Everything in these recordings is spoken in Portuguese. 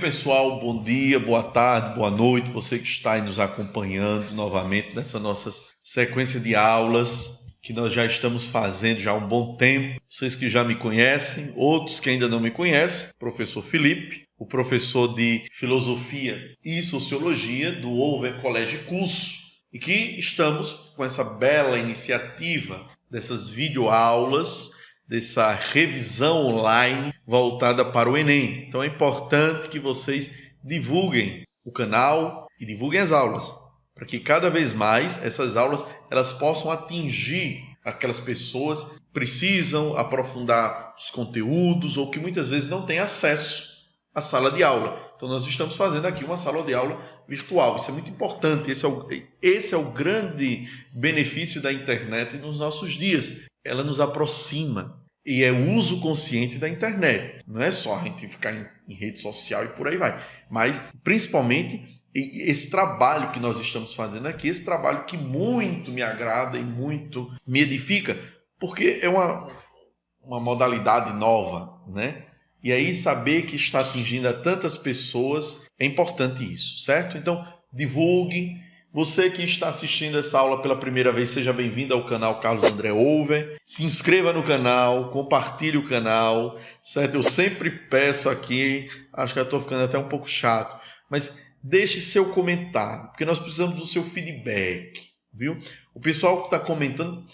pessoal? Bom dia, boa tarde, boa noite, você que está aí nos acompanhando novamente nessa nossa sequência de aulas que nós já estamos fazendo já há um bom tempo. Vocês que já me conhecem, outros que ainda não me conhecem, professor Felipe, o professor de Filosofia e Sociologia do Over College Curso, e que estamos com essa bela iniciativa dessas videoaulas, dessa revisão online voltada para o Enem. Então é importante que vocês divulguem o canal e divulguem as aulas, para que cada vez mais essas aulas elas possam atingir aquelas pessoas que precisam aprofundar os conteúdos ou que muitas vezes não têm acesso à sala de aula. Então nós estamos fazendo aqui uma sala de aula virtual. Isso é muito importante. Esse é o grande benefício da internet nos nossos dias. Ela nos aproxima. E é o uso consciente da internet. Não é só a gente ficar em rede social e por aí vai. Mas, principalmente, esse trabalho que nós estamos fazendo aqui, esse trabalho que muito me agrada e muito me edifica, porque é uma modalidade nova, né? E aí saber que está atingindo a tantas pessoas, é importante isso, certo? Então, divulgue. Você que está assistindo essa aula pela primeira vez, seja bem-vindo ao canal Carlos André Over. Se inscreva no canal, compartilhe o canal, certo? Eu sempre peço aqui, acho que eu estou ficando até um pouco chato, mas deixe seu comentário, porque nós precisamos do seu feedback, viu? O pessoal que está comentando,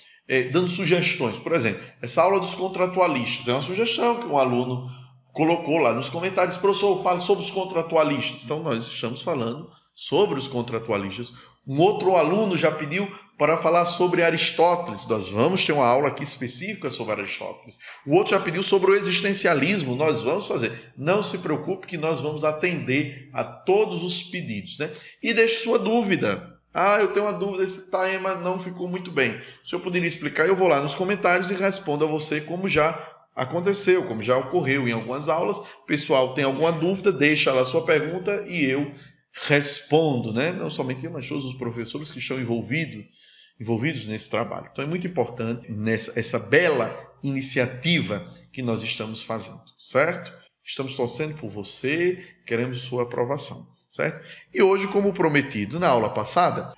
dando sugestões. Por exemplo, essa aula dos contratualistas é uma sugestão que um aluno colocou lá nos comentários. Professor, fale sobre os contratualistas. Então, nós estamos falando sobre os contratualistas. Um outro aluno já pediu para falar sobre Aristóteles. Nós vamos ter uma aula aqui específica sobre Aristóteles. O outro já pediu sobre o existencialismo. Nós vamos fazer. Não se preocupe que nós vamos atender a todos os pedidos, né? E deixe sua dúvida. Eu tenho uma dúvida, esse tema não ficou muito bem. Se eu poderia explicar, eu vou lá nos comentários e respondo a você como já aconteceu, como já ocorreu em algumas aulas. O pessoal tem alguma dúvida, deixa lá a sua pergunta e eu respondo, né? Não somente eu, mas todos os professores que estão envolvidos nesse trabalho. Então é muito importante essa bela iniciativa que nós estamos fazendo, certo? Estamos torcendo por você, queremos sua aprovação, certo? E hoje, como prometido na aula passada,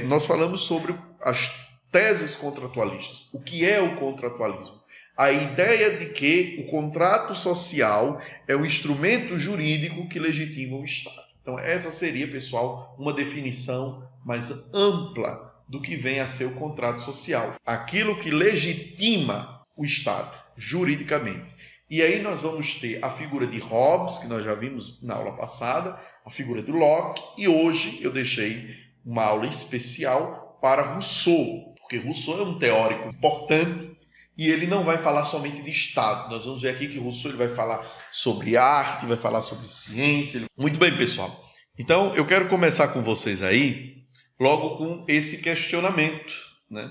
nós falamos sobre as teses contratualistas. O que é o contratualismo? A ideia de que o contrato social é o instrumento jurídico que legitima o Estado. Então, essa seria, pessoal, uma definição mais ampla do que vem a ser o contrato social. Aquilo que legitima o Estado, juridicamente. E aí nós vamos ter a figura de Hobbes, que nós já vimos na aula passada, a figura do Locke, e hoje eu deixei uma aula especial para Rousseau, porque Rousseau é um teórico importante, e ele não vai falar somente de Estado. Nós vamos ver aqui que Rousseau ele vai falar sobre arte, vai falar sobre ciência. Muito bem, pessoal. Então, eu quero começar com vocês aí, logo com esse questionamento, né?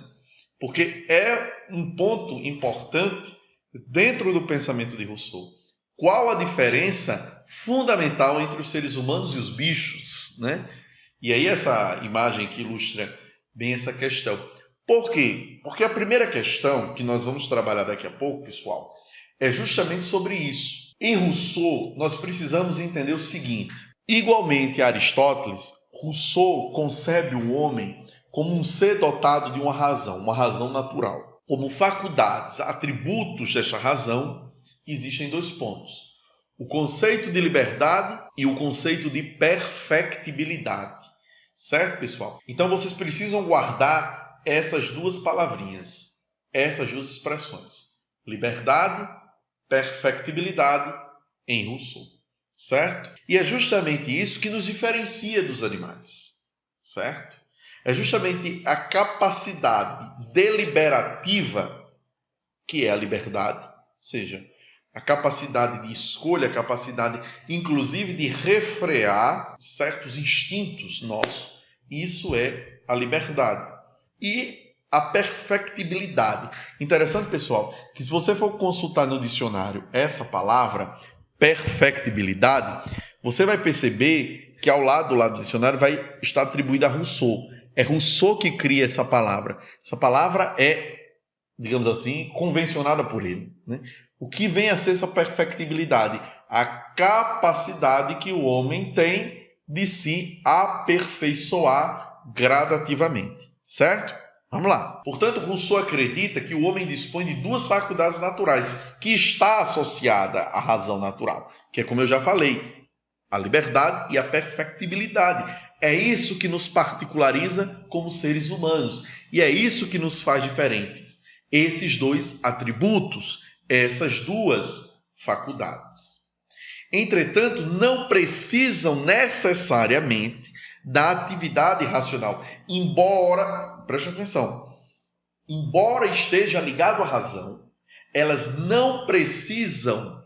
Porque é um ponto importante dentro do pensamento de Rousseau. Qual a diferença fundamental entre os seres humanos e os bichos, né? E aí essa imagem que ilustra bem essa questão. Por quê? Porque a primeira questão que nós vamos trabalhar daqui a pouco, pessoal, é justamente sobre isso. Em Rousseau, nós precisamos entender o seguinte. Igualmente a Aristóteles, Rousseau concebe o homem como um ser dotado de uma razão natural. Como faculdades, atributos desta razão, existem dois pontos. O conceito de liberdade e o conceito de perfectibilidade. Certo, pessoal? Então vocês precisam guardar essas duas palavrinhas, essas duas expressões. Liberdade, perfectibilidade em Rousseau. Certo? E é justamente isso que nos diferencia dos animais. Certo? É justamente a capacidade deliberativa que é a liberdade, ou seja, a capacidade de escolha, a capacidade inclusive de refrear certos instintos nossos. Isso é a liberdade. E a perfectibilidade. Interessante, pessoal, que se você for consultar no dicionário essa palavra, perfectibilidade, você vai perceber que ao lado do dicionário vai estar atribuída a Rousseau. É Rousseau que cria essa palavra. Essa palavra é digamos assim, convencionada por ele, né? O que vem a ser essa perfectibilidade? A capacidade que o homem tem de se aperfeiçoar gradativamente, certo? Vamos lá. Portanto, Rousseau acredita que o homem dispõe de duas faculdades naturais, que está associada à razão natural, que é, como eu já falei, a liberdade e a perfectibilidade. É isso que nos particulariza como seres humanos, e é isso que nos faz diferentes. Esses dois atributos, essas duas faculdades. Entretanto, não precisam necessariamente da atividade racional, embora, preste atenção, embora esteja ligado à razão, elas não precisam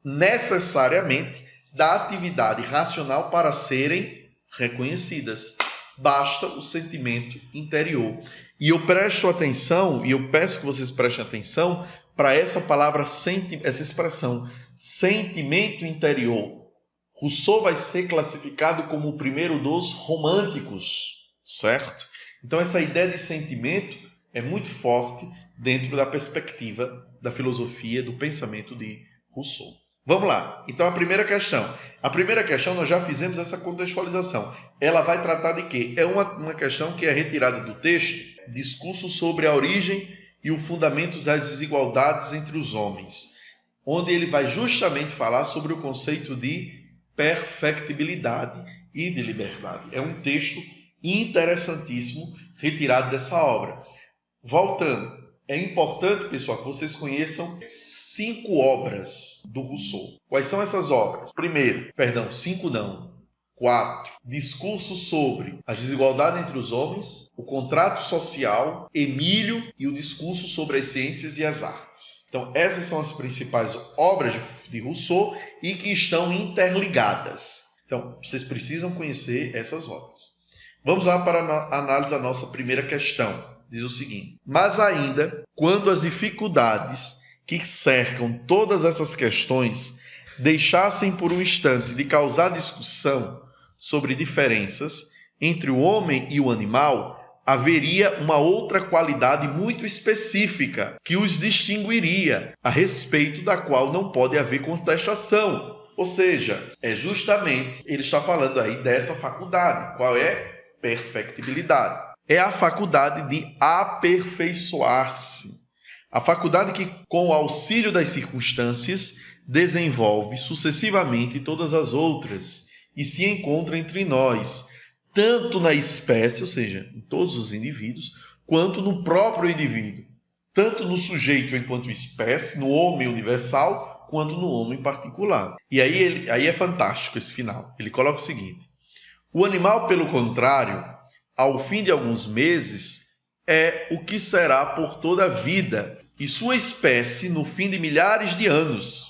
necessariamente da atividade racional para serem reconhexidas. Basta o sentimento interior. E eu presto atenção, e eu peço que vocês prestem atenção para essa palavra, essa expressão, sentimento interior. Rousseau vai ser classificado como o primeiro dos românticos, certo? Então essa ideia de sentimento é muito forte dentro da perspectiva da filosofia, do pensamento de Rousseau. Vamos lá. Então a primeira questão. A primeira questão nós já fizemos essa contextualização. Ela vai tratar de quê? É uma questão que é retirada do texto, discurso sobre a origem e o fundamento das desigualdades entre os homens, onde ele vai justamente falar sobre o conceito de perfectibilidade e de liberdade. É um texto interessantíssimo retirado dessa obra. Voltando, é importante, pessoal, que vocês conheçam 5 obras do Rousseau. Quais são essas obras? Cinco não, 4. Discurso sobre a desigualdade entre os homens, o contrato social, Emílio e o discurso sobre as ciências e as artes. Então, essas são as principais obras de Rousseau e que estão interligadas. Então, vocês precisam conhecer essas obras. Vamos lá para a análise da nossa primeira questão. Diz o seguinte: mas ainda, quando as dificuldades que cercam todas essas questões deixassem por um instante de causar discussão sobre diferenças entre o homem e o animal, haveria uma outra qualidade muito específica que os distinguiria, a respeito da qual não pode haver contestação. Ou seja, é justamente, ele está falando aí dessa faculdade. Qual é? Perfectibilidade. É a faculdade de aperfeiçoar-se. A faculdade que, com o auxílio das circunstâncias, desenvolve sucessivamente todas as outras e se encontra entre nós, tanto na espécie, ou seja, em todos os indivíduos, quanto no próprio indivíduo, tanto no sujeito enquanto espécie, no homem universal, quanto no homem particular. E aí é fantástico esse final. Ele coloca o seguinte: o animal, pelo contrário, ao fim de alguns meses, é o que será por toda a vida, e sua espécie no fim de milhares de anos,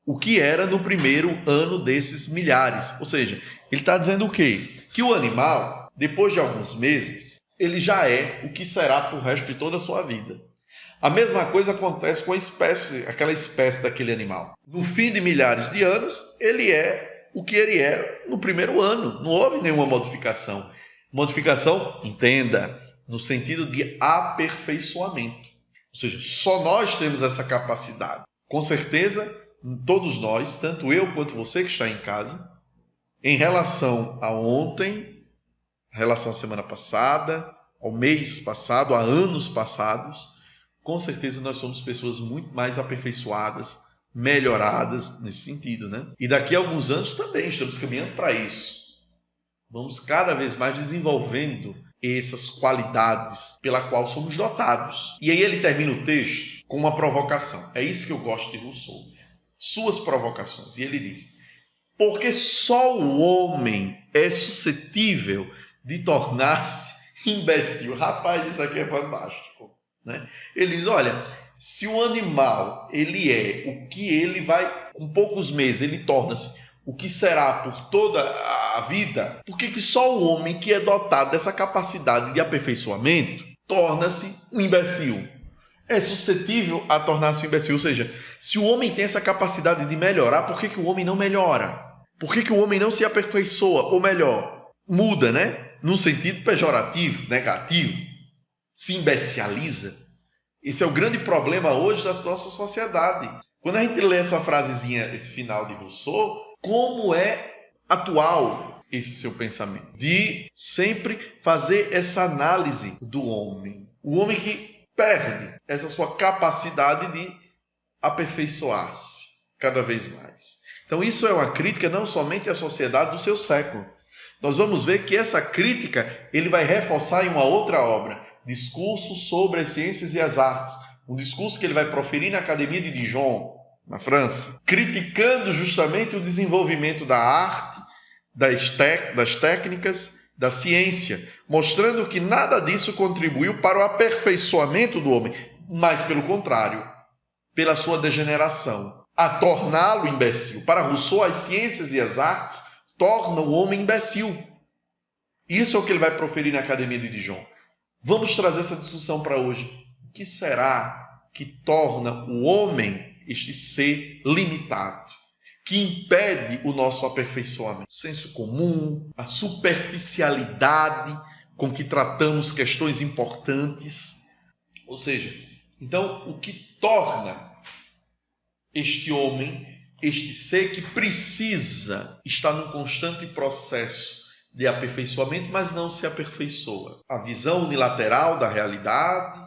o que era no primeiro ano desses milhares. Ou seja, ele está dizendo o quê? Que o animal, depois de alguns meses, ele já é o que será por resto de toda a sua vida. A mesma coisa acontece com a espécie, aquela espécie daquele animal. No fim de milhares de anos, ele é o que ele era no primeiro ano. Não houve nenhuma modificação. Modificação, entenda, no sentido de aperfeiçoamento. Ou seja, só nós temos essa capacidade. Com certeza, todos nós, tanto eu quanto você que está em casa, em relação a ontem, em relação à semana passada, ao mês passado, a anos passados, com certeza nós somos pessoas muito mais aperfeiçoadas, melhoradas nesse sentido, né? E daqui a alguns anos também estamos caminhando para isso. Vamos cada vez mais desenvolvendo essas qualidades pela qual somos dotados. E aí ele termina o texto com uma provocação. É isso que eu gosto de Rousseau. Suas provocações. E ele diz: porque só o homem é suscetível de tornar-se imbecil. Rapaz, isso aqui é fantástico, né? Ele diz: olha, se o animal ele é o que ele vai, com poucos meses, ele torna-se o que será por toda a vida, por que só o homem que é dotado dessa capacidade de aperfeiçoamento torna-se um imbecil? É suscetível a tornar-se um imbecil. Ou seja, se o homem tem essa capacidade de melhorar, por que o homem não melhora? Por que o homem não se aperfeiçoa? Ou melhor, muda, né? Num sentido pejorativo, negativo. Se imbecializa. Esse é o grande problema hoje da nossa sociedade. Quando a gente lê essa frasezinha, esse final de Rousseau, como é atual esse seu pensamento? De sempre fazer essa análise do homem. O homem que perde essa sua capacidade de aperfeiçoar-se cada vez mais. Então isso é uma crítica não somente à sociedade do seu século. Nós vamos ver que essa crítica ele vai reforçar em uma outra obra, Discurso sobre as Ciências e as Artes, um discurso que ele vai proferir na Academia de Dijon, na França, criticando justamente o desenvolvimento da arte, das técnicas, da ciência, mostrando que nada disso contribuiu para o aperfeiçoamento do homem, mas pelo contrário, pela sua degeneração, a torná-lo imbecil. Para Rousseau, as ciências e as artes tornam o homem imbecil. Isso é o que ele vai proferir na Academia de Dijon. Vamos trazer essa discussão para hoje. O que será que torna o homem este ser limitado, que impede o nosso aperfeiçoamento? O senso comum, a superficialidade com que tratamos questões importantes. Ou seja, então, o que torna este homem, este ser que precisa estar num constante processo de aperfeiçoamento, mas não se aperfeiçoa? A visão unilateral da realidade,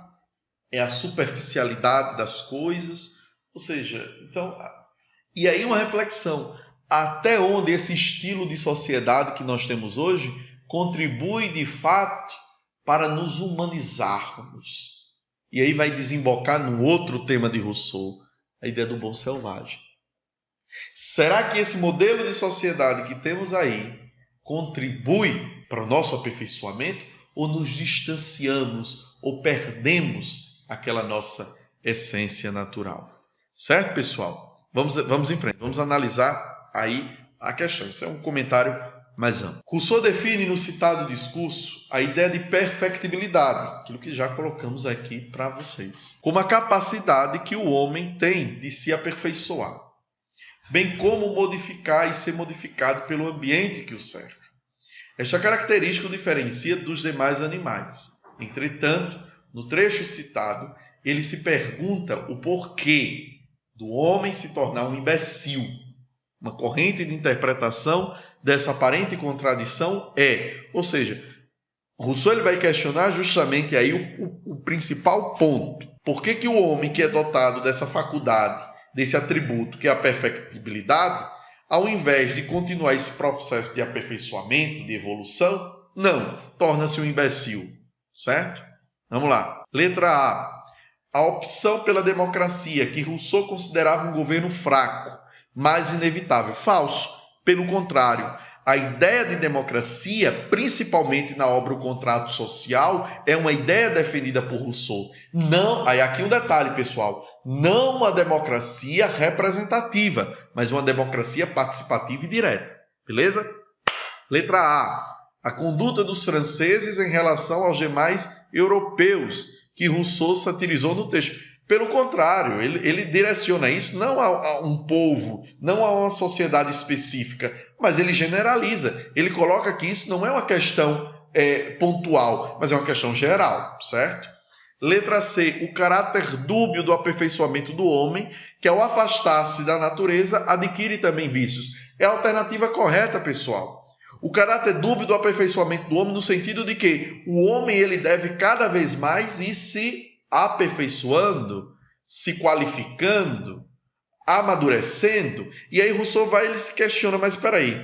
é a superficialidade das coisas. Ou seja, então, e aí uma reflexão, até onde esse estilo de sociedade que nós temos hoje contribui de fato para nos humanizarmos? E aí vai desembocar no outro tema de Rousseau, a ideia do bom selvagem. Será que esse modelo de sociedade que temos aí contribui para o nosso aperfeiçoamento, ou nos distanciamos ou perdemos aquela nossa essência natural? Certo, pessoal? Vamos em frente. Vamos analisar aí a questão. Isso é um comentário mais amplo. Rousseau define no citado discurso a ideia de perfectibilidade, aquilo que já colocamos aqui para vocês, como a capacidade que o homem tem de se aperfeiçoar, bem como modificar e ser modificado pelo ambiente que o cerca. Esta característica o diferencia dos demais animais. Entretanto, no trecho citado, ele se pergunta o porquê do homem se tornar um imbecil. Uma corrente de interpretação dessa aparente contradição ou seja, Rousseau ele vai questionar justamente aí o principal ponto. Por que o homem que é dotado dessa faculdade, desse atributo que é a perfectibilidade, ao invés de continuar esse processo de aperfeiçoamento, de evolução, não, torna-se um imbecil, certo? Vamos lá. Letra A. A opção pela democracia, que Rousseau considerava um governo fraco, mas inevitável. Falso. Pelo contrário, a ideia de democracia, principalmente na obra O Contrato Social, é uma ideia defendida por Rousseau. Não, aí aqui um detalhe, pessoal, não uma democracia representativa, mas uma democracia participativa e direta. Beleza? Letra A. A conduta dos franceses em relação aos demais europeus, que Rousseau satirizou no texto. Pelo contrário, ele direciona isso não a um povo, não a uma sociedade específica, mas ele generaliza. Ele coloca que isso não é uma questão pontual, mas é uma questão geral, certo? Letra C. O caráter dúbio do aperfeiçoamento do homem, que ao afastar-se da natureza, adquire também vícios. É a alternativa correta, pessoal. O caráter dúbio do aperfeiçoamento do homem no sentido de que o homem ele deve cada vez mais ir se aperfeiçoando, se qualificando, amadurecendo. E aí Rousseau ele se questiona, mas espera aí,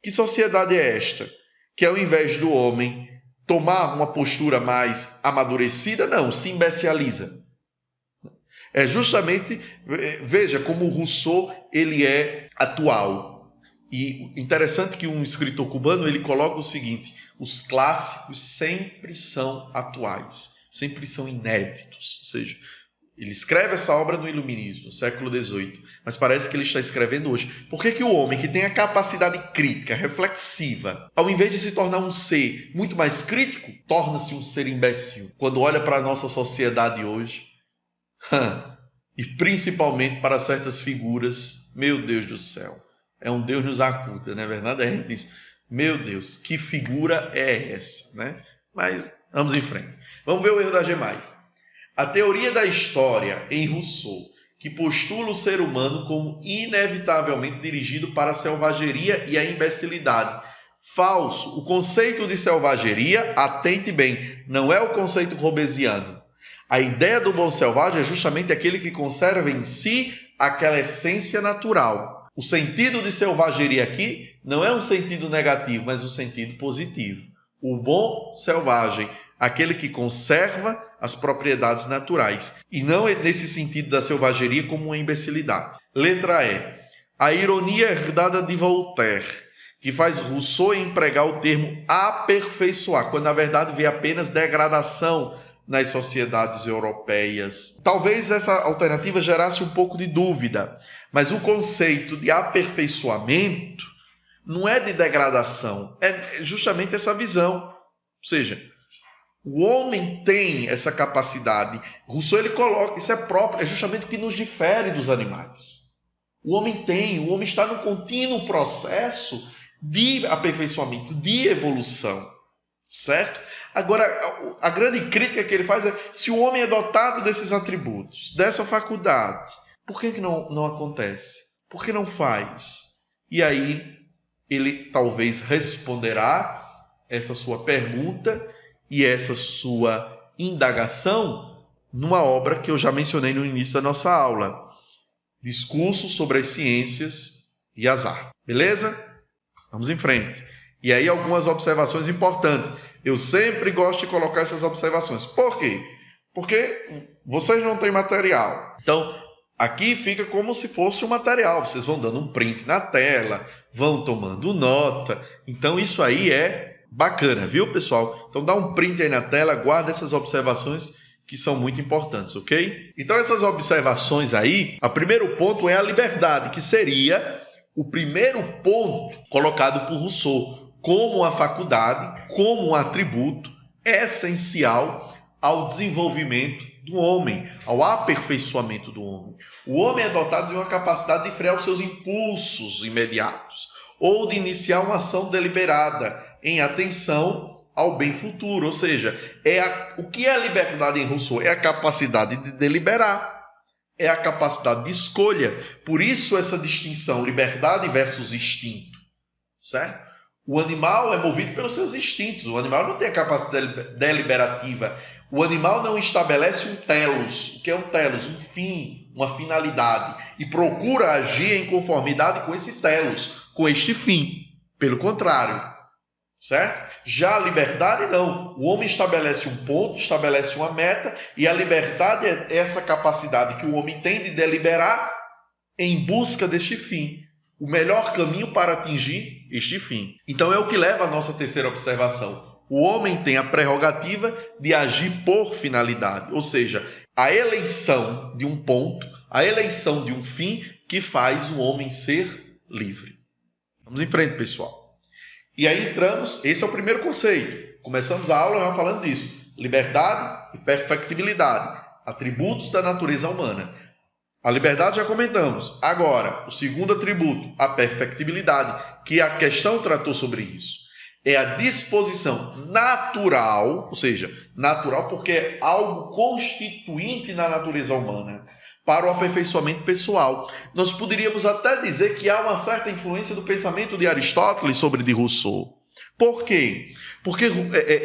que sociedade é esta? Que ao invés do homem tomar uma postura mais amadurecida, não, se imbeciliza. É justamente, veja como o Rousseau ele é atual. E interessante que um escritor cubano ele coloca o seguinte: os clássicos sempre são atuais, sempre são inéditos. Ou seja, ele escreve essa obra no Iluminismo, no século XVIII, mas parece que ele está escrevendo hoje. Por que o homem que tem a capacidade crítica, reflexiva, ao invés de se tornar um ser muito mais crítico, torna-se um ser imbecil? Quando olha para a nossa sociedade hoje, e principalmente para certas figuras, meu Deus do céu, é um Deus nos acuda, não é verdade? A gente diz, meu Deus, que figura é essa? Né? Mas vamos em frente. Vamos ver o erro da G+. A teoria da história, em Rousseau, que postula o ser humano como inevitavelmente dirigido para a selvageria e a imbecilidade. Falso. O conceito de selvageria, atente bem, não é o conceito robesiano. A ideia do bom selvagem é justamente aquele que conserva em si aquela essência natural. O sentido de selvageria aqui não é um sentido negativo, mas um sentido positivo. O bom selvagem, aquele que conserva as propriedades naturais, e não é nesse sentido da selvageria como uma imbecilidade. Letra E. A ironia herdada de Voltaire, que faz Rousseau empregar o termo aperfeiçoar, quando na verdade vê apenas degradação nas sociedades europeias. Talvez essa alternativa gerasse um pouco de dúvida, mas o conceito de aperfeiçoamento não é de degradação, é justamente essa visão. Ou seja, o homem tem essa capacidade. Rousseau ele coloca, isso é próprio, é justamente o que nos difere dos animais. O homem está num contínuo processo de aperfeiçoamento, de evolução, certo? Agora, a grande crítica que ele faz é, se o homem é dotado desses atributos, dessa faculdade, por que não acontece? Por que não faz? E aí, ele talvez responderá essa sua pergunta e essa sua indagação numa obra que eu já mencionei no início da nossa aula. Discurso sobre as ciências e as artes. Beleza? Vamos em frente. E aí algumas observações importantes. Eu sempre gosto de colocar essas observações. Por quê? Porque vocês não têm material. Então, aqui fica como se fosse um material. Vocês vão dando um print na tela, vão tomando nota. Então, isso aí é bacana, viu, pessoal? Então, dá um print aí na tela, guarda essas observações que são muito importantes, ok? Então, essas observações aí, o primeiro ponto é a liberdade, que seria o primeiro ponto colocado por Rousseau como uma faculdade, como um atributo essencial ao desenvolvimento do homem, ao aperfeiçoamento do homem. O homem é dotado de uma capacidade de frear os seus impulsos imediatos ou de iniciar uma ação deliberada em atenção ao bem futuro. Ou seja, o que é a liberdade em Rousseau? É a capacidade de deliberar, é a capacidade de escolha. Por isso essa distinção, liberdade versus instinto, certo? O animal é movido pelos seus instintos. O animal não tem a capacidade deliberativa. O animal não estabelece um telos. O que é um telos? Um fim, uma finalidade. E procura agir em conformidade com esse telos, com este fim. Pelo contrário, certo? Já a liberdade não. O homem estabelece um ponto, estabelece uma meta, e a liberdade é essa capacidade que o homem tem de deliberar em busca deste fim. O melhor caminho para atingir este fim. Então é o que leva à nossa terceira observação. O homem tem a prerrogativa de agir por finalidade, ou seja, a eleição de um ponto, a eleição de um fim que faz o homem ser livre. Vamos em frente, pessoal. E aí entramos, esse é o primeiro conceito. Começamos a aula já falando disso. Liberdade e perfectibilidade, atributos da natureza humana. A liberdade já comentamos. Agora, o segundo atributo, a perfectibilidade, que a questão tratou sobre isso. É a disposição natural, ou seja, natural porque é algo constituinte na natureza humana, para o aperfeiçoamento pessoal. Nós poderíamos até dizer que há uma certa influência do pensamento de Aristóteles sobre de Rousseau. Por quê? Porque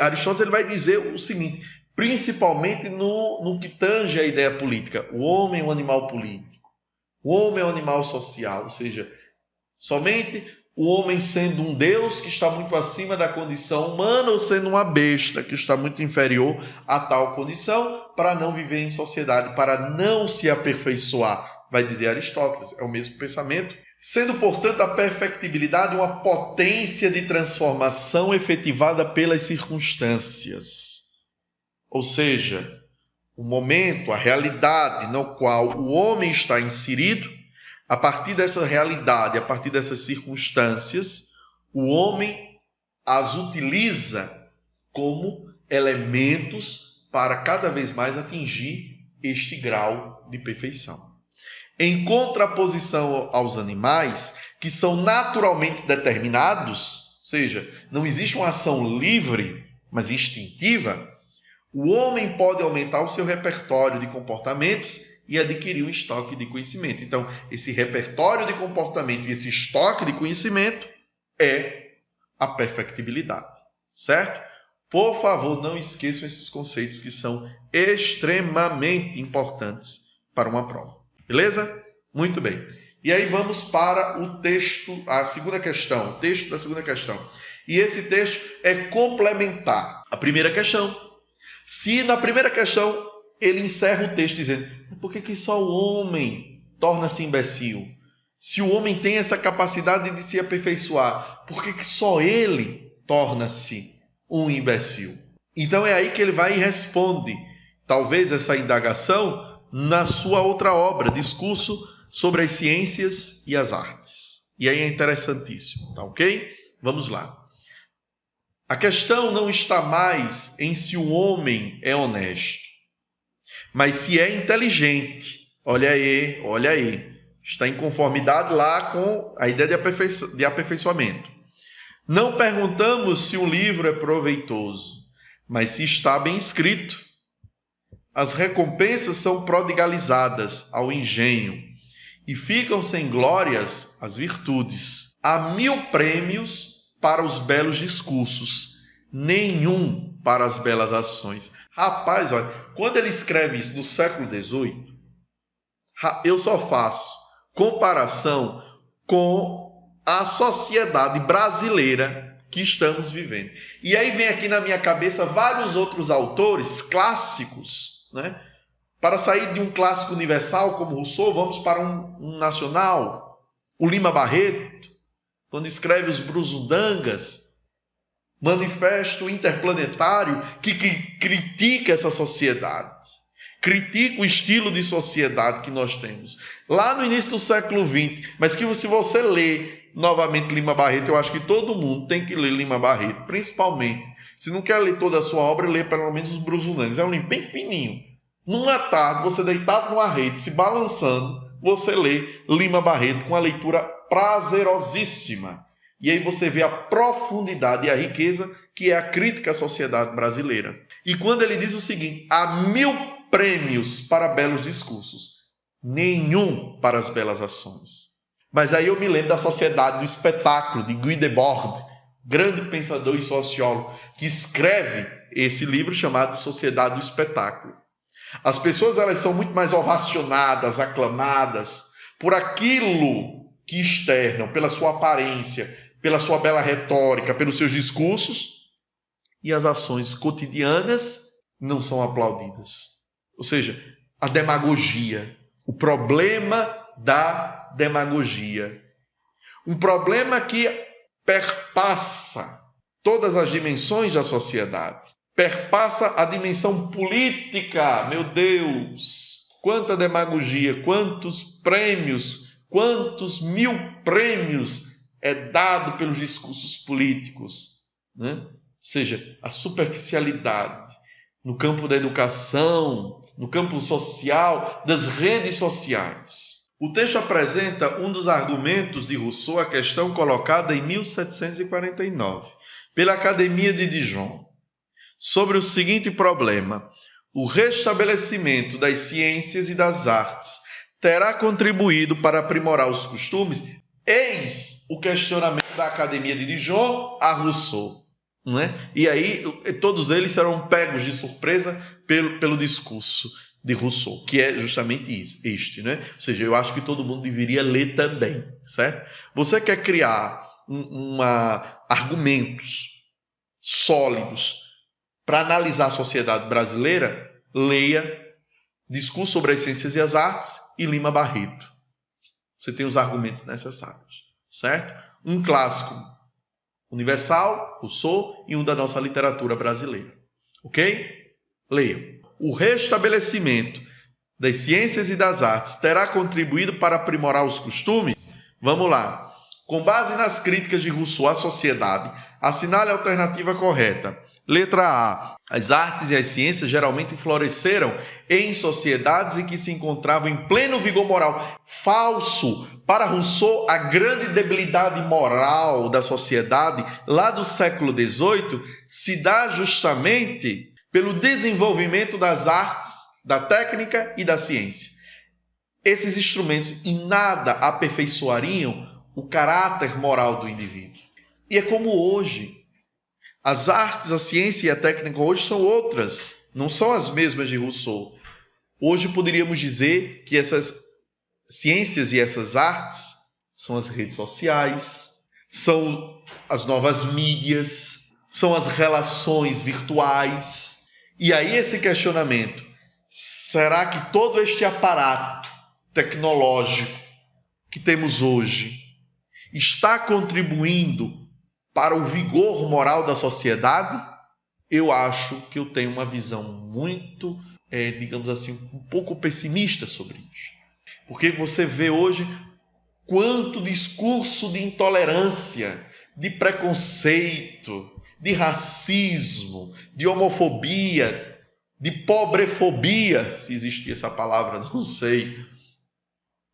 Aristóteles ele vai dizer o seguinte, principalmente no que tange a ideia política. O homem é um animal político. O homem é um animal social. Ou seja, somente o homem sendo um Deus que está muito acima da condição humana ou sendo uma besta que está muito inferior a tal condição para não viver em sociedade, para não se aperfeiçoar. Vai dizer Aristóteles. É o mesmo pensamento. Sendo, portanto, a perfectibilidade uma potência de transformação efetivada pelas circunstâncias. Ou seja, o momento, a realidade no qual o homem está inserido, a partir dessa realidade, a partir dessas circunstâncias, o homem as utiliza como elementos para cada vez mais atingir este grau de perfeição. Em contraposição aos animais, que são naturalmente determinados, ou seja, não existe uma ação livre, mas instintiva, O homem pode aumentar o seu repertório de comportamentos e adquirir um estoque de conhecimento. Então, esse repertório de comportamento e esse estoque de conhecimento é a perfectibilidade, certo? Por favor, não esqueçam esses conceitos que são extremamente importantes para uma prova. Beleza? Muito bem. E aí vamos para o texto, a segunda questão, o texto da segunda questão. E esse texto é complementar a primeira questão. Se na primeira questão ele encerra o texto dizendo: por que só o homem torna-se imbecil? Se o homem tem essa capacidade de se aperfeiçoar, por que só ele torna-se um imbecil? Então é aí que ele vai e responde, talvez essa indagação, na sua outra obra, Discurso sobre as Ciências e as Artes. E aí é interessantíssimo, tá ok? Vamos lá. A questão não está mais em se o homem é honesto, mas se é inteligente. Olha aí, olha aí. Está em conformidade lá com a ideia de aperfeiçoamento. Não perguntamos se um livro é proveitoso, mas se está bem escrito. As recompensas são prodigalizadas ao engenho e ficam sem glórias as virtudes. Há 1000 prêmios para os belos discursos, nenhum para as belas ações. Rapaz, olha, quando ele escreve isso no século XVIII, eu só faço comparação com a sociedade brasileira que estamos vivendo. E aí vem aqui na minha cabeça vários outros autores clássicos, né? Para sair de um clássico universal como Rousseau, vamos para um nacional, o Lima Barreto, quando escreve os Brusudangas, Manifesto Interplanetário, que critica essa sociedade, critica o estilo de sociedade que nós temos. Lá no início do século XX, mas que se você ler novamente Lima Barreto, eu acho que todo mundo tem que ler Lima Barreto, principalmente. Se não quer ler toda a sua obra, lê pelo menos os Brusudangas. É um livro bem fininho. Numa tarde, você deitado numa rede, se balançando, você lê Lima Barreto com a leitura prazerosíssima. E aí você vê a profundidade e a riqueza que é a crítica à sociedade brasileira. E quando ele diz o seguinte: há 1000 prêmios para belos discursos, nenhum para as belas ações. Mas aí eu me lembro da Sociedade do Espetáculo, de Guy Debord, grande pensador e sociólogo, que escreve esse livro chamado Sociedade do Espetáculo. As pessoas, elas são muito mais ovacionadas, aclamadas por aquilo que externam, pela sua aparência, pela sua bela retórica, pelos seus discursos, e as ações cotidianas não são aplaudidas. Ou seja, a demagogia, o problema da demagogia. Um problema que perpassa todas as dimensões da sociedade. Perpassa a dimensão política, meu Deus! Quanta demagogia, quantos prêmios, quantos 1000 prêmios é dado pelos discursos políticos, né? Ou seja, a superficialidade no campo da educação, no campo social, das redes sociais. O texto apresenta um dos argumentos de Rousseau, a questão colocada em 1749, pela Academia de Dijon, sobre o seguinte problema: o restabelecimento das ciências e das artes terá contribuído para aprimorar os costumes? Eis o questionamento da Academia de Dijon a Rousseau. Não é? E aí todos eles serão pegos de surpresa pelo discurso de Rousseau, que é justamente este, né? Ou seja, eu acho que todo mundo deveria ler também, certo? Você quer criar argumentos sólidos para analisar a sociedade brasileira? Leia Discurso sobre as Ciências e as Artes e Lima Barreto. Você tem os argumentos necessários, certo? Um clássico universal, Rousseau, e um da nossa literatura brasileira. Ok? Leia. O restabelecimento das ciências e das artes terá contribuído para aprimorar os costumes? Vamos lá. Com base nas críticas de Rousseau à sociedade, assinale a alternativa correta. Letra A. As artes e as ciências geralmente floresceram em sociedades em que se encontravam em pleno vigor moral. Falso. Para Rousseau, a grande debilidade moral da sociedade, lá do século XVIII, se dá justamente pelo desenvolvimento das artes, da técnica e da ciência. Esses instrumentos em nada aperfeiçoariam o caráter moral do indivíduo. E é como hoje. As artes, a ciência e a técnica hoje são outras, não são as mesmas de Rousseau. Hoje poderíamos dizer que essas ciências e essas artes são as redes sociais, são as novas mídias, são as relações virtuais. E aí esse questionamento, será que todo este aparato tecnológico que temos hoje está contribuindo para o vigor moral da sociedade? Eu acho que eu tenho uma visão muito, digamos assim, um pouco pessimista sobre isso. Porque você vê hoje quanto discurso de intolerância, de preconceito, de racismo, de homofobia, de pobrefobia, se existia essa palavra, não sei,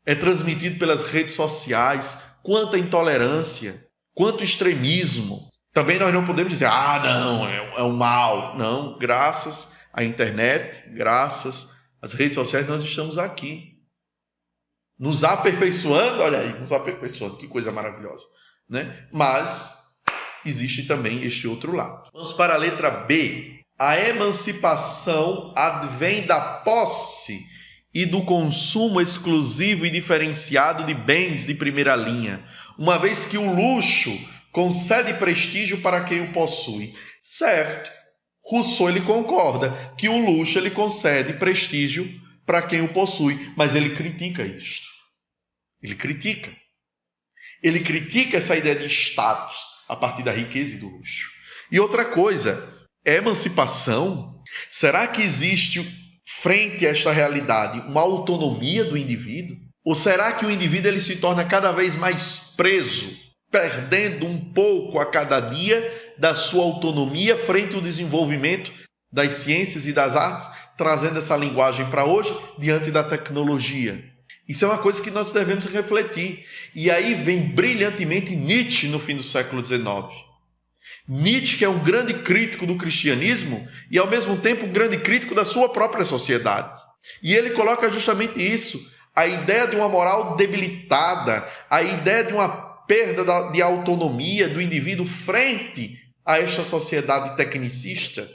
é transmitido pelas redes sociais. Quanta intolerância, quanto extremismo. Também nós não podemos dizer, não, é um mal. Não, graças à internet, graças às redes sociais, nós estamos aqui. Nos aperfeiçoando, olha aí, nos aperfeiçoando, que coisa maravilhosa, né? Mas existe também este outro lado. Vamos para a letra B. A emancipação advém da posse e do consumo exclusivo e diferenciado de bens de primeira linha, uma vez que o luxo concede prestígio para quem o possui. Certo. Rousseau ele concorda que o luxo ele concede prestígio para quem o possui, mas ele critica isto. Ele critica. Ele critica essa ideia de status a partir da riqueza e do luxo. E outra coisa, emancipação, será que existe frente a esta realidade uma autonomia do indivíduo? Ou será que o indivíduo ele se torna cada vez mais preso, perdendo um pouco a cada dia da sua autonomia frente ao desenvolvimento das ciências e das artes, trazendo essa linguagem para hoje diante da tecnologia? Isso é uma coisa que nós devemos refletir. E aí vem brilhantemente Nietzsche no fim do século XIX. Nietzsche, que é um grande crítico do cristianismo e, ao mesmo tempo, um grande crítico da sua própria sociedade. E ele coloca justamente isso, a ideia de uma moral debilitada, a ideia de uma perda de autonomia do indivíduo frente a esta sociedade tecnicista,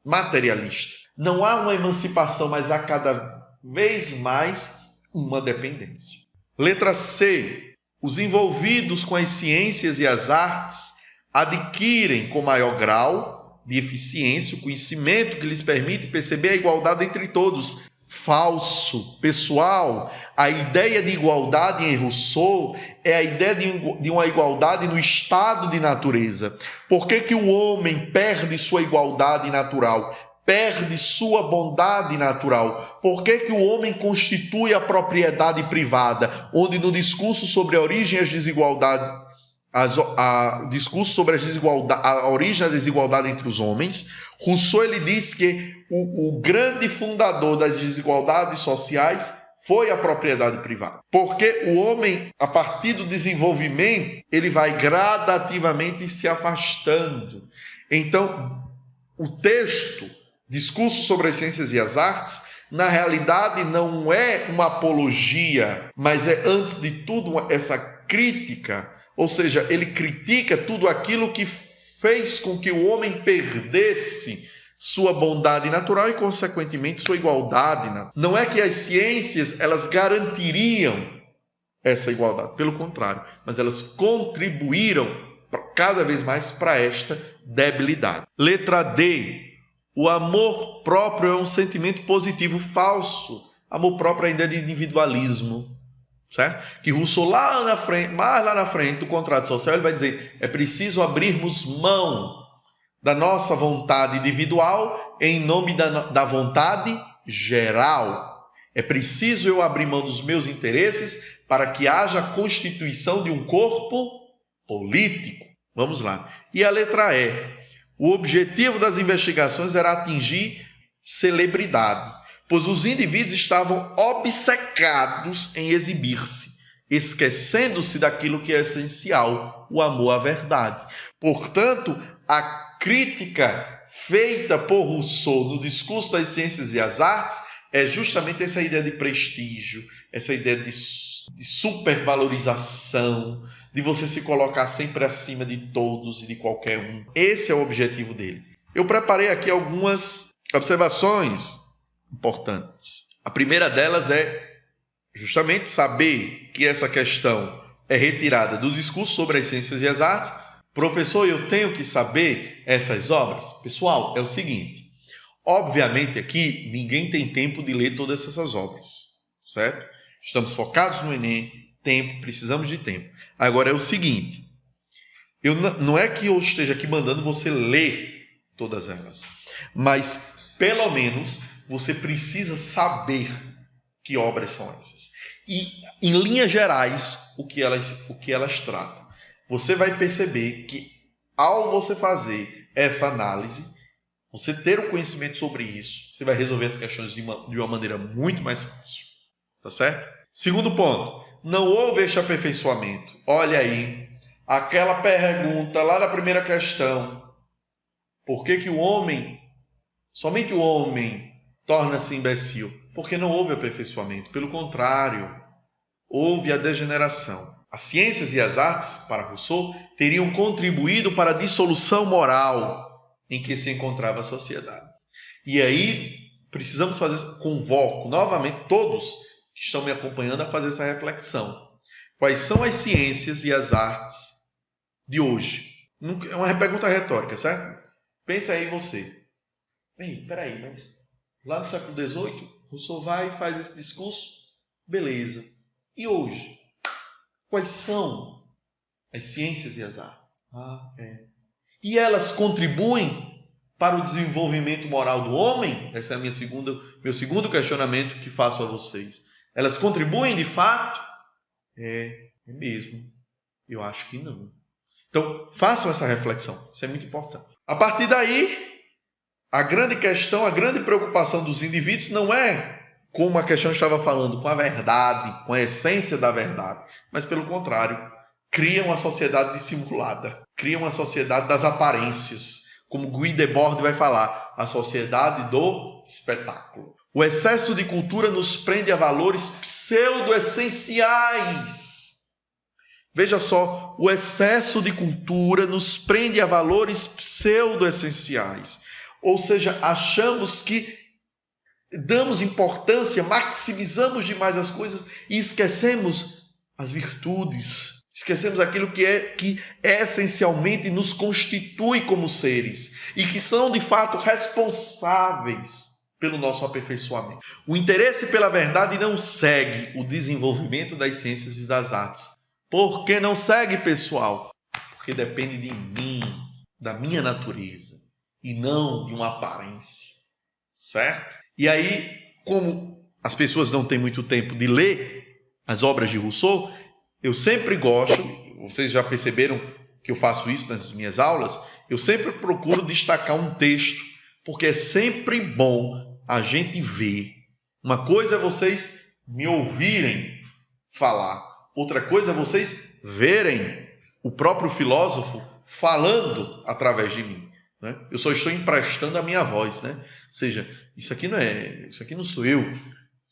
materialista. Não há uma emancipação, mas há cada vez mais uma dependência. Letra C. Os envolvidos com as ciências e as artes adquirem com maior grau de eficiência o conhecimento que lhes permite perceber a igualdade entre todos. Falso, pessoal. A ideia de igualdade em Rousseau é a ideia de uma igualdade no estado de natureza. Por que o homem perde sua igualdade natural? Perde sua bondade natural. Por que o homem constitui a propriedade privada? Onde no discurso sobre a origem e as desigualdades, discurso sobre a origem da desigualdade entre os homens, Rousseau ele diz que o grande fundador das desigualdades sociais foi a propriedade privada. Porque o homem, a partir do desenvolvimento, ele vai gradativamente se afastando. Então, o texto, discurso sobre as ciências e as artes, na realidade não é uma apologia, mas é, antes de tudo, essa crítica. Ou seja, ele critica tudo aquilo que fez com que o homem perdesse sua bondade natural e, consequentemente, sua igualdade natural. Não é que as ciências elas garantiriam essa igualdade, pelo contrário, mas elas contribuíram cada vez mais para esta debilidade. Letra D. O amor próprio é um sentimento positivo falso. Amor próprio é a ideia de individualismo. Certo? Que Rousseau lá na frente, mais lá na frente do contrato social, ele vai dizer: é preciso abrirmos mão da nossa vontade individual em nome da vontade geral. É preciso eu abrir mão dos meus interesses para que haja a constituição de um corpo político. Vamos lá. E a letra E. O objetivo das investigações era atingir celebridade, pois os indivíduos estavam obcecados em exibir-se, esquecendo-se daquilo que é essencial, o amor à verdade. Portanto, a crítica feita por Rousseau no discurso das ciências e as artes é justamente essa ideia de prestígio, essa ideia de supervalorização, de você se colocar sempre acima de todos e de qualquer um. Esse é o objetivo dele. Eu preparei aqui algumas observações importantes. A primeira delas é justamente saber que essa questão é retirada do discurso sobre as ciências e as artes. Professor, eu tenho que saber essas obras? Pessoal, é o seguinte, obviamente aqui ninguém tem tempo de ler todas essas obras, certo? Estamos focados no Enem, tempo, precisamos de tempo. Agora é o seguinte, não é que eu esteja aqui mandando você ler todas elas, mas pelo menos você precisa saber que obras são essas. E, em linhas gerais, o que elas tratam. Você vai perceber que, ao você fazer essa análise, você ter o conhecimento sobre isso, você vai resolver as questões de uma maneira muito mais fácil. Tá certo? Segundo ponto, não houve este aperfeiçoamento. Olha aí, aquela pergunta lá na primeira questão. Por que somente o homem, torna-se imbecil? Porque não houve aperfeiçoamento. Pelo contrário, houve a degeneração. As ciências e as artes, para Rousseau, teriam contribuído para a dissolução moral em que se encontrava a sociedade. E aí, precisamos convoco novamente todos que estão me acompanhando a fazer essa reflexão. Quais são as ciências e as artes de hoje? É uma pergunta retórica, certo? Pensa aí você. Peraí, mas lá no século XVIII, Rousseau vai e faz esse discurso? Beleza. E hoje? Quais são as ciências e as artes? E elas contribuem para o desenvolvimento moral do homem? Esse é meu segundo questionamento que faço a vocês. Elas contribuem de fato? É mesmo. Eu acho que não. Então, façam essa reflexão. Isso é muito importante. A partir daí, a grande questão, a grande preocupação dos indivíduos não é, como a questão estava falando, com a verdade, com a essência da verdade, mas pelo contrário, criam uma sociedade dissimulada, criam uma sociedade das aparências, como Guy Debord vai falar, a sociedade do espetáculo. O excesso de cultura nos prende a valores pseudo-essenciais. Veja só, o excesso de cultura nos prende a valores pseudo-essenciais. Ou seja, achamos que damos importância, maximizamos demais as coisas e esquecemos as virtudes. Esquecemos aquilo que essencialmente nos constitui como seres e que são de fato responsáveis pelo nosso aperfeiçoamento. O interesse pela verdade não segue o desenvolvimento das ciências e das artes. Por que não segue, pessoal? Porque depende de mim, da minha natureza, e não de uma aparência. Certo? E aí, como as pessoas não têm muito tempo de ler as obras de Rousseau, eu sempre gosto, vocês já perceberam que eu faço isso nas minhas aulas, eu sempre procuro destacar um texto, porque é sempre bom a gente ver. Uma coisa é vocês me ouvirem falar, outra coisa é vocês verem o próprio filósofo falando através de mim. Né? Eu só estou emprestando a minha voz, né? Ou seja, isso aqui não sou eu. Eu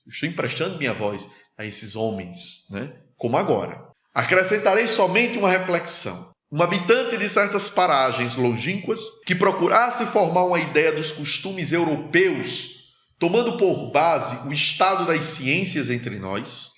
estou emprestando minha voz a esses homens, né? Como agora. Acrescentarei somente uma reflexão. Um habitante de certas paragens longínquas que procurasse formar uma ideia dos costumes europeus, tomando por base o estado das ciências entre nós,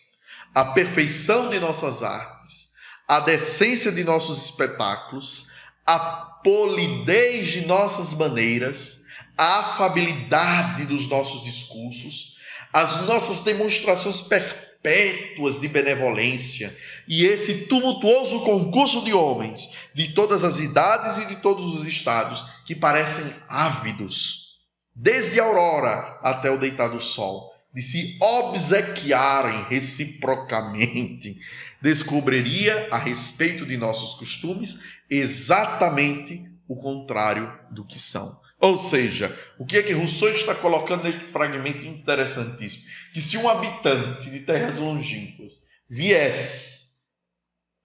a perfeição de nossas artes, a decência de nossos espetáculos, a polidez de nossas maneiras, a afabilidade dos nossos discursos, as nossas demonstrações perpétuas de benevolência e esse tumultuoso concurso de homens de todas as idades e de todos os estados que parecem ávidos, desde a aurora até o deitar do sol, de se obsequiarem reciprocamente, descobriria a respeito de nossos costumes exatamente o contrário do que são. Ou seja, o que é que Rousseau está colocando neste fragmento interessantíssimo? Que se um habitante de terras longínquas viesse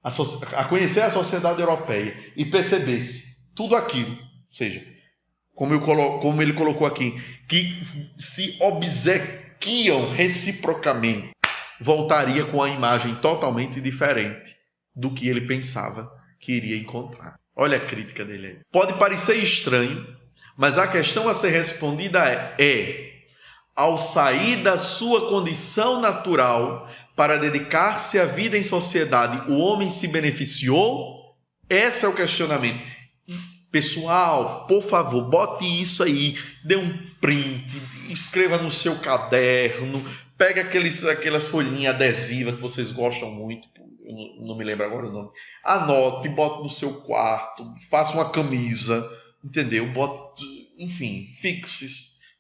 a conhecer a sociedade europeia e percebesse tudo aquilo, ou seja, como ele colocou aqui, que se obsequiam reciprocamente, voltaria com a imagem totalmente diferente do que ele pensava que iria encontrar. Olha a crítica dele aí. Pode parecer estranho, mas a questão a ser respondida ao sair da sua condição natural para dedicar-se à vida em sociedade, o homem se beneficiou? Esse é o questionamento. Pessoal, por favor, bote isso aí, dê um print, escreva no seu caderno, pega aquelas folhinhas adesivas que vocês gostam muito, eu não me lembro agora o nome, anote, bote no seu quarto, faça uma camisa, entendeu? Bote, enfim, fixe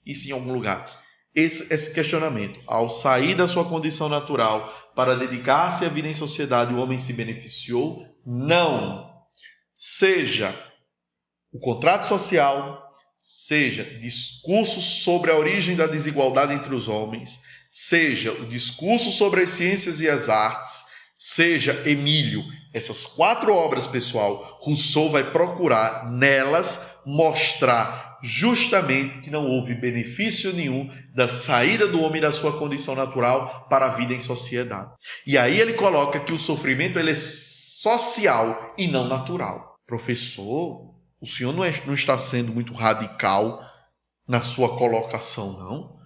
isso em algum lugar. Esse questionamento, ao sair da sua condição natural para dedicar-se à vida em sociedade, o homem se beneficiou? Não. Seja o contrato social, seja discurso sobre a origem da desigualdade entre os homens, seja o discurso sobre as ciências e as artes, seja Emílio, essas 4 obras, pessoal, Rousseau vai procurar nelas mostrar justamente que não houve benefício nenhum da saída do homem da sua condição natural para a vida em sociedade. E aí ele coloca que o sofrimento ele é social e não natural. Professor, o senhor não está sendo muito radical na sua colocação, não?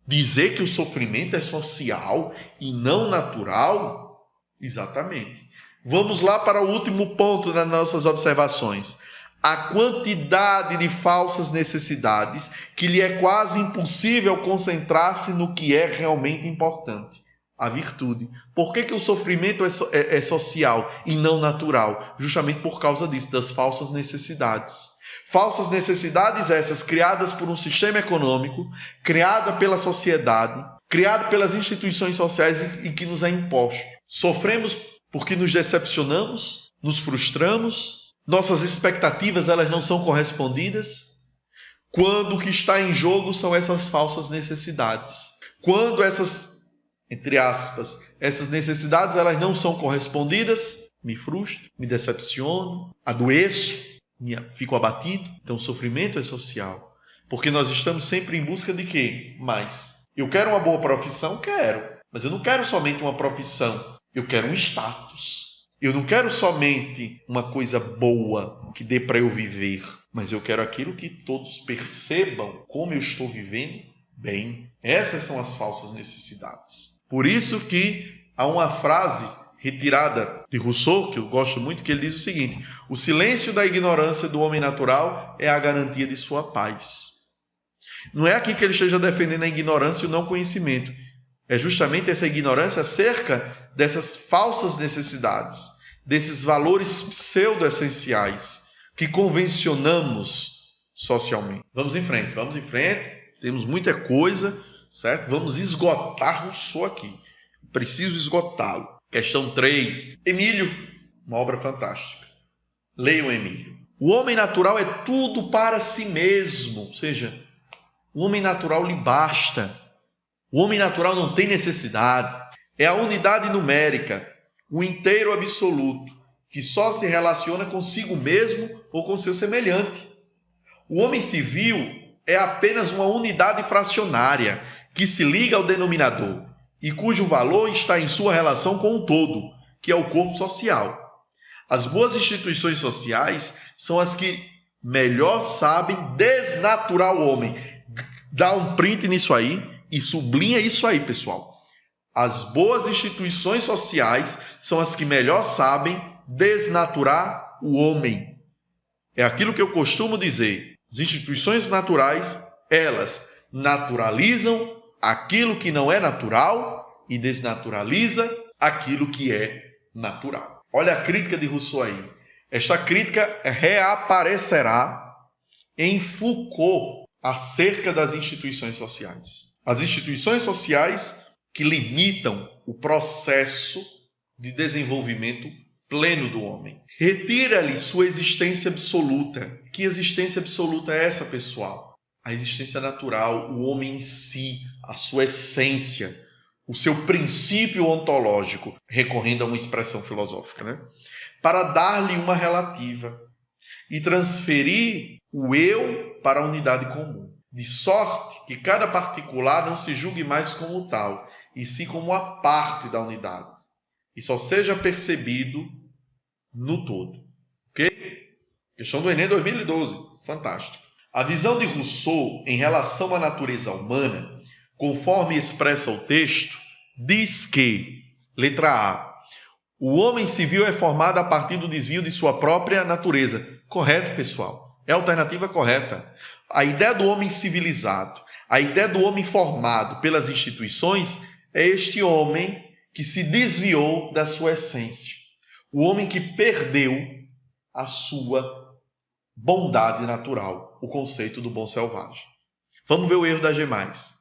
Dizer que o sofrimento é social e não natural? Exatamente. Vamos lá para o último ponto das nossas observações. A quantidade de falsas necessidades que lhe é quase impossível concentrar-se no que é realmente importante. A virtude. Por que o sofrimento é social e não natural? Justamente por causa disso, das falsas necessidades. Falsas necessidades essas criadas por um sistema econômico, criada pela sociedade, criada pelas instituições sociais e que nos é imposto. Sofremos porque nos decepcionamos, nos frustramos, nossas expectativas elas não são correspondidas, quando o que está em jogo são essas falsas necessidades. Quando essas, entre aspas, essas necessidades elas não são correspondidas, me frustro, me decepciono, adoeço, fico abatido. Então o sofrimento é social. Porque nós estamos sempre em busca de quê? Mais. Eu quero uma boa profissão? Quero. Mas eu não quero somente uma profissão. Eu quero um status. Eu não quero somente uma coisa boa que dê para eu viver. Mas eu quero aquilo que todos percebam como eu estou vivendo bem. Essas são as falsas necessidades. Por isso que há uma frase retirada de Rousseau, que eu gosto muito, que ele diz o seguinte: o silêncio da ignorância do homem natural é a garantia de sua paz. Não é aqui que ele esteja defendendo a ignorância e o não conhecimento. É justamente essa ignorância acerca dessas falsas necessidades, desses valores pseudo-essenciais que convencionamos socialmente. Vamos em frente. Temos muita coisa, certo? Vamos esgotar Rousseau aqui. Preciso esgotá-lo. Questão 3. Emílio, uma obra fantástica. Leiam Emílio. O homem natural é tudo para si mesmo. Ou seja, o homem natural lhe basta. O homem natural não tem necessidade. É a unidade numérica, o inteiro absoluto, que só se relaciona consigo mesmo ou com seu semelhante. O homem civil é apenas uma unidade fracionária que se liga ao denominador e cujo valor está em sua relação com o todo, que é o corpo social. As boas instituições sociais são as que melhor sabem desnaturar o homem. Dá um print nisso aí e sublinha isso aí, pessoal. As boas instituições sociais são as que melhor sabem desnaturar o homem. É aquilo que eu costumo dizer. As instituições naturais, elas naturalizam aquilo que não é natural e desnaturaliza aquilo que é natural. Olha a crítica de Rousseau aí. Esta crítica reaparecerá em Foucault acerca das instituições sociais. As instituições sociais que limitam o processo de desenvolvimento pleno do homem. Retira-lhe sua existência absoluta. Que existência absoluta é essa, pessoal? A existência natural, o homem em si, a sua essência, o seu princípio ontológico, recorrendo a uma expressão filosófica, né? Para dar-lhe uma relativa e transferir o eu para a unidade comum, de sorte que cada particular não se julgue mais como tal, e sim como uma parte da unidade, e só seja percebido no todo. Ok? Questão do Enem 2012. Fantástico. A visão de Rousseau em relação à natureza humana, conforme expressa o texto, diz que, letra A, o homem civil é formado a partir do desvio de sua própria natureza. Correto, pessoal? É a alternativa correta. A ideia do homem civilizado, a ideia do homem formado pelas instituições, é este homem que se desviou da sua essência. O homem que perdeu a sua bondade natural, o conceito do bom selvagem. Vamos ver o erro das demais.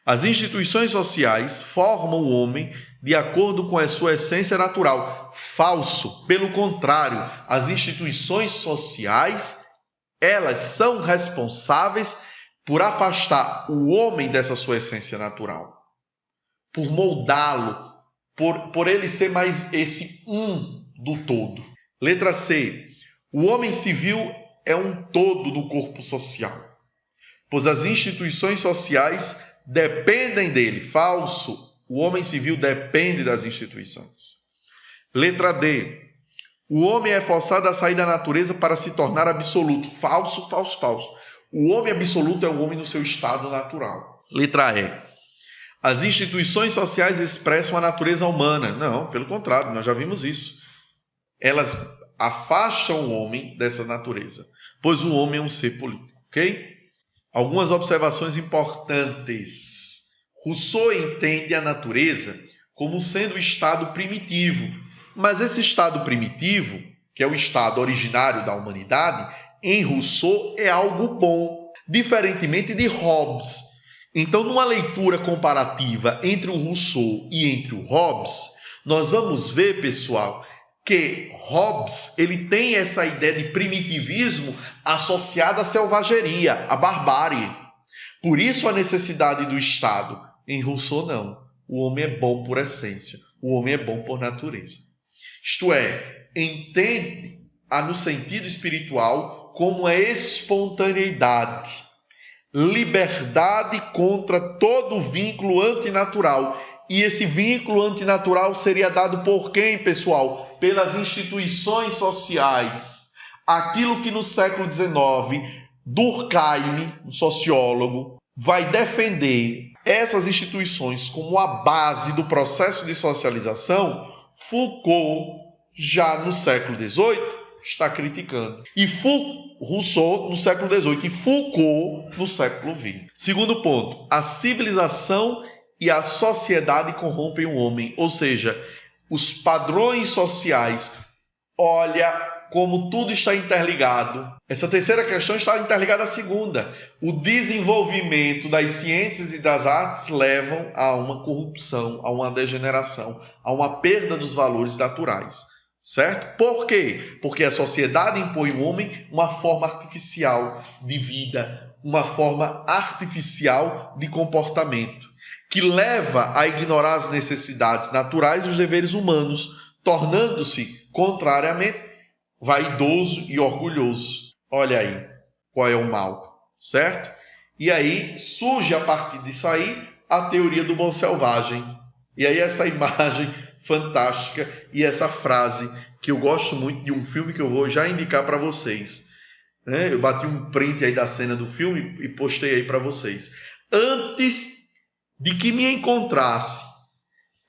As instituições sociais formam o homem de acordo com a sua essência natural. Falso. Pelo contrário, as instituições sociais, elas são responsáveis por afastar o homem dessa sua essência natural, por moldá-lo, por ele ser mais esse do todo. Letra C. O homem civil é um todo do corpo social, pois as instituições sociais dependem dele. Falso. O homem civil depende das instituições. Letra D. O homem é forçado a sair da natureza para se tornar absoluto. Falso, falso, falso. O homem absoluto é o homem no seu estado natural. Letra E. As instituições sociais expressam a natureza humana. Não, pelo contrário, nós já vimos isso. Elas afastam o homem dessa natureza, pois o homem é um ser político. Ok? Algumas observações importantes. Rousseau entende a natureza como sendo o estado primitivo, mas esse estado primitivo, que é o estado originário da humanidade, em Rousseau é algo bom, diferentemente de Hobbes. Então, numa leitura comparativa entre o Rousseau e entre o Hobbes, nós vamos ver, pessoal, que Hobbes ele tem essa ideia de primitivismo associada à selvageria, à barbárie. Por isso a necessidade do Estado. Em Rousseau, não. O homem é bom por essência. O homem é bom por natureza. Isto é, entende no sentido espiritual como a espontaneidade, liberdade contra todo vínculo antinatural. E esse vínculo antinatural seria dado por quem, pessoal? Pelas instituições sociais. Aquilo que no século XIX, Durkheim, um sociólogo, vai defender essas instituições como a base do processo de socialização, Foucault, já no século XVIII, está criticando. E Rousseau, no século XVIII, e Foucault, no século XX. Segundo ponto, a civilização e a sociedade corrompem o homem, ou seja, os padrões sociais. Olha como tudo está interligado. Essa terceira questão está interligada à segunda. O desenvolvimento das ciências e das artes levam a uma corrupção, a uma degeneração, a uma perda dos valores naturais. Certo? Por quê? Porque a sociedade impõe ao homem uma forma artificial de vida, uma forma artificial de comportamento, que leva a ignorar as necessidades naturais e os deveres humanos, tornando-se, contrariamente, vaidoso e orgulhoso. Olha aí qual é o mal, certo? E aí surge a partir disso aí a teoria do bom selvagem. E aí essa imagem fantástica e essa frase que eu gosto muito de um filme que eu vou já indicar para vocês. Eu bati um print aí da cena do filme e postei aí para vocês. Antes de que me encontrasse,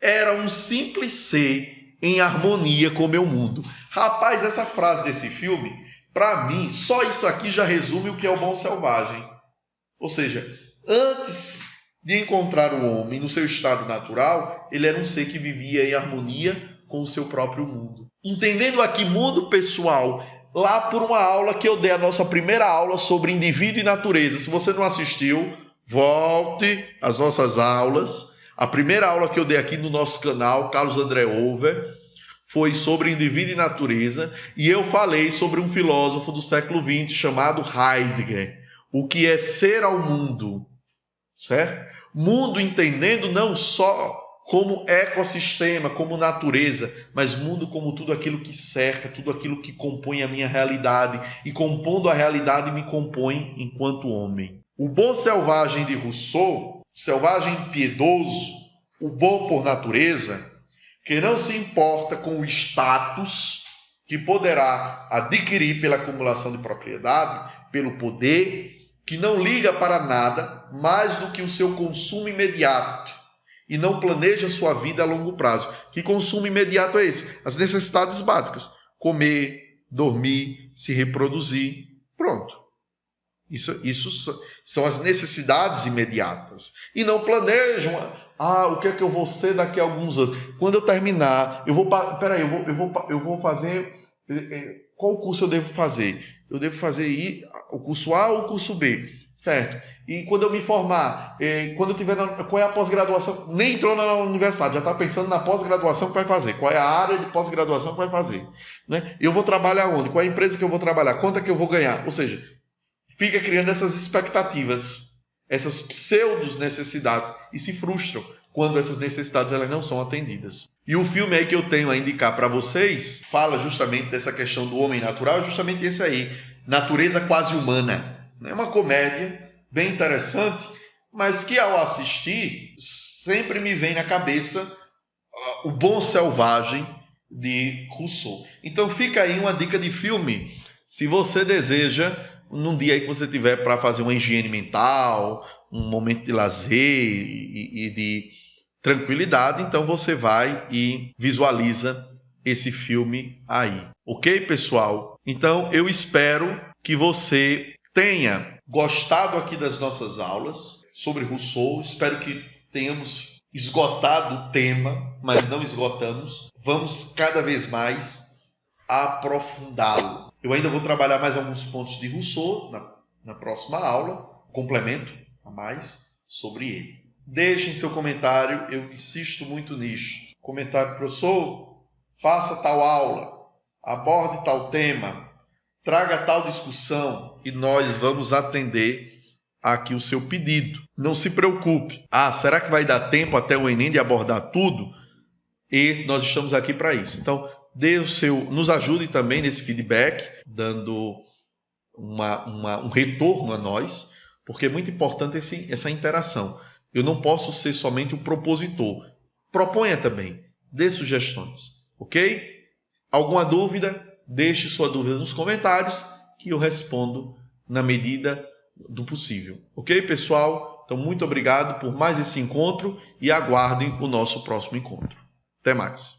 era um simples ser em harmonia com o meu mundo. Rapaz, essa frase desse filme, para mim, só isso aqui já resume o que é o bom selvagem. Ou seja, antes de encontrar o homem no seu estado natural, ele era um ser que vivia em harmonia com o seu próprio mundo. Entendendo aqui mundo, pessoal, lá por uma aula que eu dei, a nossa primeira aula sobre indivíduo e natureza. Se você não assistiu, volte às nossas aulas. A primeira aula que eu dei aqui no nosso canal, Carlos André Over, foi sobre indivíduo e natureza, e eu falei sobre um filósofo do século XX chamado Heidegger. O que é ser ao mundo, certo? Mundo entendendo não só como ecossistema, como natureza, mas mundo como tudo aquilo que cerca, tudo aquilo que compõe a minha realidade, e compondo a realidade me compõe enquanto homem. O bom selvagem de Rousseau, selvagem piedoso, o bom por natureza, que não se importa com o status que poderá adquirir pela acumulação de propriedade, pelo poder, que não liga para nada mais do que o seu consumo imediato e não planeja sua vida a longo prazo. Que consumo imediato é esse? As necessidades básicas: comer, dormir, se reproduzir. Pronto. Isso são as necessidades imediatas. E não planejam, o que é que eu vou ser daqui a alguns anos? Quando eu terminar, eu vou fazer... Qual curso eu devo fazer? Eu devo fazer o curso A ou o curso B, certo? E quando eu me formar, quando eu tiver qual é a pós-graduação? Nem entrou na universidade, já está pensando na pós-graduação que vai fazer. Qual é a área de pós-graduação que vai fazer? Né? Eu vou trabalhar onde? Qual é a empresa que eu vou trabalhar? Quanto é que eu vou ganhar? Ou seja, fica criando essas expectativas, essas pseudo-necessidades, e se frustram quando essas necessidades elas não são atendidas. E o filme aí que eu tenho a indicar para vocês fala justamente dessa questão do homem natural, justamente esse aí, Natureza Quase Humana. É uma comédia bem interessante, mas que ao assistir sempre me vem na cabeça o bom selvagem de Rousseau. Então fica aí uma dica de filme, se você deseja, num dia aí que você tiver para fazer uma higiene mental, um momento de lazer e de tranquilidade, então você vai e visualiza esse filme aí. Ok, pessoal? Então eu espero que você tenha gostado aqui das nossas aulas sobre Rousseau. Espero que tenhamos esgotado o tema, mas não esgotamos. Vamos cada vez mais aprofundá-lo. Eu ainda vou trabalhar mais alguns pontos de Rousseau na próxima aula, complemento a mais sobre ele. Deixem seu comentário, eu insisto muito nisso. Comentário: professor, faça tal aula, aborde tal tema, traga tal discussão e nós vamos atender aqui o seu pedido. Não se preocupe. Será que vai dar tempo até o Enem de abordar tudo? E nós estamos aqui para isso. Então, nos ajude também nesse feedback, dando um retorno a nós, porque é muito importante essa interação. Eu não posso ser somente o propositor. Proponha também, dê sugestões, ok? Alguma dúvida? Deixe sua dúvida nos comentários que eu respondo na medida do possível. Ok, pessoal? Então, muito obrigado por mais esse encontro e aguardem o nosso próximo encontro. Até mais.